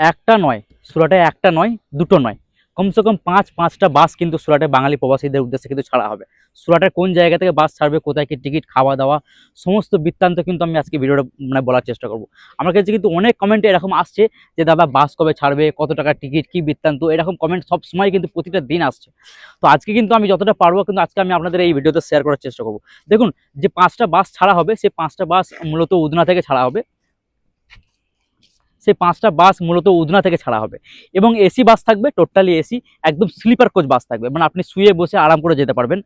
একটা নয়, সুরাটে একটা নয়, দুটো নয়, কমসে কম পাঁচটা বাস কিন্তু সুরাটে বাঙালি প্রবাসীদের উদ্দেশ্যে কিন্তু ছাড়া হবে। সুরাটের কোন জায়গা থেকে বাস ছাড়বে, কোথায় কি টিকিট, খাওয়া দাওয়া, সমস্ত বৃত্তান্ত কিন্তু আমি আজকে ভিডিওটা মানে বলার চেষ্টা করব। আমার কাছে কিন্তু অনেক কমেন্টে এরকম আসছে যে দাদা বাস কবে ছাড়বে, কত টাকা টিকিট, কি বৃত্তান্ত, এরকম কমেন্ট সব সময় কিন্তু প্রতিটা দিন আসছে। তো আজকে কিন্তু আমি যতটা পারবো কিন্তু আজকে আমি আপনাদের এই ভিডিওতে শেয়ার করার চেষ্টা করব। দেখুন, যে পাঁচটা বাস ছাড়া হবে সেই পাঁচটা বাস মূলত উদনা থেকে ছাড়া হবে। সেই পাঁচটা বাস মূলত উদনা থেকে ছাড়া হবে এবং এসি বাস থাকবে, টোটালি এসি, একদম স্লিপার কোচ বাস থাকবে, মানে আপনি শুয়ে বসে আরাম করে যেতে পারবেন।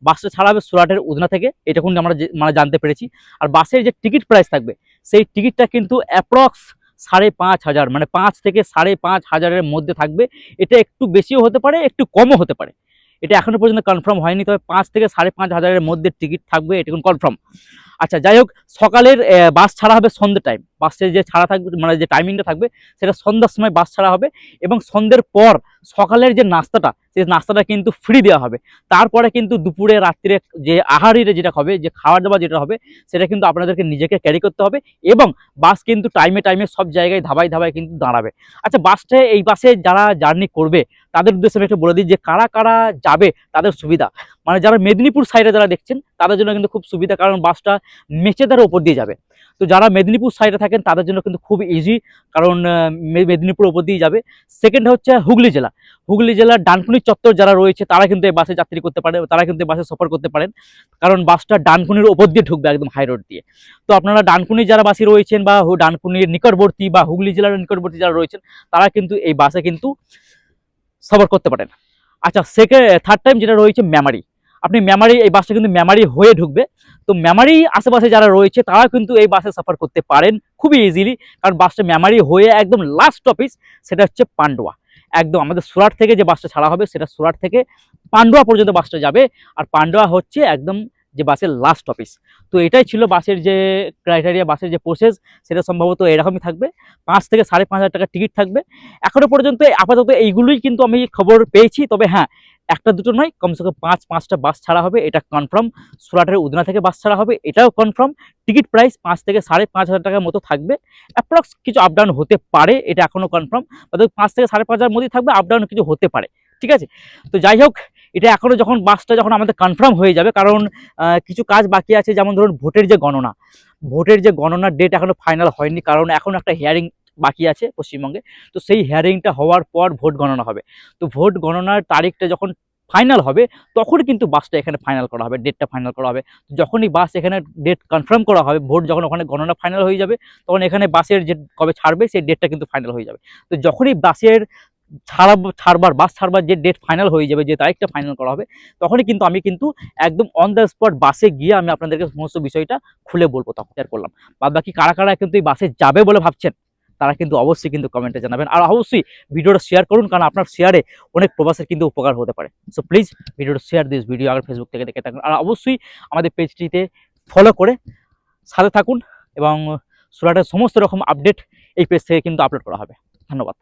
বাসটা ছাড়া হবে সুরাটের উদনা থেকে, এটা কিন্তু আমরা মানে জানতে পেরেছি। আর বাসের যে টিকিট প্রাইস থাকবে সেই টিকিটটা কিন্তু অ্যাপ্রক্স 5,500, মানে 5 থেকে 5,500-এর মধ্যে থাকবে। এটা একটু বেশিও হতে পারে, একটু কমও হতে পারে, এটা এখনো পর্যন্ত কনফার্ম হয়নি, তবে 5 থেকে 5,500-এর মধ্যে টিকিট থাকবে, এটা কিন্তু কনফার্ম। আচ্ছা, যাই হোক, সকালের বাস ছাড়া হবে সন্ধ্যে টাইম, বাসের যে ছাড়া থাকবে মানে যে টাইমিংটা থাকবে সেটা সন্ধ্যার সময় বাস ছাড়া হবে এবং সন্ধ্যের পর সকালের যে নাস্তাটা সেই নাস্তাটা কিন্তু ফ্রি দেওয়া হবে। তারপরে কিন্তু দুপুরে রাত্রে যে আহারের যেটা হবে, যে খাওয়া দাওয়া যেটা হবে, সেটা কিন্তু আপনাদেরকে নিজেকে ক্যারি করতে হবে এবং বাস কিন্তু টাইমে টাইমে সব জায়গায় ধাবায় ধাবায় কিন্তু দাঁড়াবে। আচ্ছা, এই বাসে যারা জার্নি করবে তাদের উদ্দেশ্যে আমি একটু বলে দিই যে কারা কারা যাবে তাদের সুবিধা। মানে যারা মেদিনীপুর সাইডে যারা দেখছেন তাদের জন্য কিন্তু খুব সুবিধা, কারণ বাসটা মেচেদার ওপর দিয়ে যাবে। তো যারা মেদিনীপুর সাইডে থাকেন তাদের জন্য কিন্তু খুব ইজি, কারণ মেদিনীপুর ওপর দিয়ে যাবে। সেকেন্ড হচ্ছে হুগলি জেলা, হুগলি জেলার ডানকুনি চত্বর যারা রয়েছে তারা কিন্তু এই বাসে যাত্রী করতে পারে, তারা কিন্তু এই বাসে সফর করতে পারেন, কারণ বাসটা ডানকুনির ওপর দিয়ে ঢুকবে একদম হাই রোড দিয়ে। তো আপনারা ডানকুনি যারা বাসী রয়েছেন বা ডানকুনির নিকটবর্তী বা হুগলি জেলার নিকটবর্তী যারা রয়েছেন তারা কিন্তু এই বাসে কিন্তু সফর করতে পারেন। আচ্ছা, থার্ড টাইম যেটা রয়েছে মেমারি, আপনি মেমারি, এই বাসটা কিন্তু মেমারি হয়ে ঢুকবে। তো মেমারি আশেপাশে যারা রয়েছে তারা কিন্তু এই বাসে সফর করতে পারেন খুবই ইজিলি, কারণ বাসটা মেমারি হয়ে একদম লাস্ট স্টপেজ সেটা হচ্ছে পান্ডুয়া। একদম আমাদের সুরাট থেকে যে বাসটা ছাড়া হবে সেটা সুরাট থেকে পান্ডুয়া পর্যন্ত বাসটা যাবে, আর পান্ডুয়া হচ্ছে একদম যে বাসের লাস্ট স্টপেজ। তো এটাই ছিল বাসের যে ক্রাইটেরিয়া, বাসের যে প্রসেস, সেটা সম্ভবত এরকমই থাকবে। 5 থেকে 5,500 টাকা টিকিট থাকবে। এখনো পর্যন্ত আপাতত এইগুলোই কিন্তু আমি খবর পেয়েছি, তবে হ্যাঁ, একটা দুটো নয়, কমসে কম পাঁচটা বাস ছাড়া হবে, এটা কনফার্ম। সুরাটের উদনা থেকে বাস ছাড়া হবে, এটাও কনফার্ম। টিকিট প্রাইস 5 থেকে 5,500 টাকার মতো থাকবে, অ্যাপ্রক্স কিছু আপ ডাউন হতে পারে, এটা এখনো কনফার্ম। অর্থাৎ 5 থেকে 5,500 মধ্যেই থাকবে, আপ ডাউন কিছু হতে পারে, ঠিক আছে। তো যাই হোক, এটা এখনো যখন বাসটা যখন আমাদের কনফার্ম হয়ে যাবে, কারণ কিছু কাজ বাকি আছে, যেমন ধরুন ভোটের যে গণনার ডেট এখনো ফাইনাল হয়নি, কারণ এখন একটা হিয়ারিং বাকি আছে পশ্চিমবঙ্গে। তো সেই হিয়ারিংটা হওয়ার পর ভোট গণনা হবে। তো ভোট গণনার তারিখটা যখন ফাইনাল হবে তখন কিন্তু বাসটা এখানে ফাইনাল করা হবে, ডেটটা ফাইনাল করা হবে। যখনই বাস এখানে ডেট কনফার্ম করা হবে, ভোট যখন ওখানে গণনা ফাইনাল হয়ে যাবে, তখন এখানে বাসের যে কবে ছাড়বে সেই ডেটটা কিন্তু ফাইনাল হয়ে যাবে। তো যখনই বাসের বাস ছাড়বার যে ডেট ফাইনাল হয়ে যাবে, যে তারিখটা ফাইনাল করা হবে, তখনই কিন্তু আমি কিন্তু একদম অন দ্য স্পট বাসে গিয়ে আমি আপনাদেরকে সমস্ত বিষয়টা খুলে বলবো, তখন শেয়ার করলাম। বাদ বাকি কারা কারা কিন্তু এই বাসে যাবে বলে ভাবছেন তারা কিন্তু অবশ্যই কিন্তু কমেন্টে জানাবেন, আর অবশ্যই ভিডিওটা শেয়ার করুন, কারণ আপনার শেয়ারে অনেক প্রবাসের কিন্তু উপকার হতে পারে। সো প্লিজ ভিডিওটা শেয়ার দিস ভিডিও, আগে ফেসবুক থেকে দেখে থাকুন, আর অবশ্যই আমাদের পেজটিতে ফলো করে সাথে থাকুন, এবং সুরাটের সমস্ত রকম আপডেট এই পেজ থেকে কিন্তু আপলোড করা হবে। ধন্যবাদ।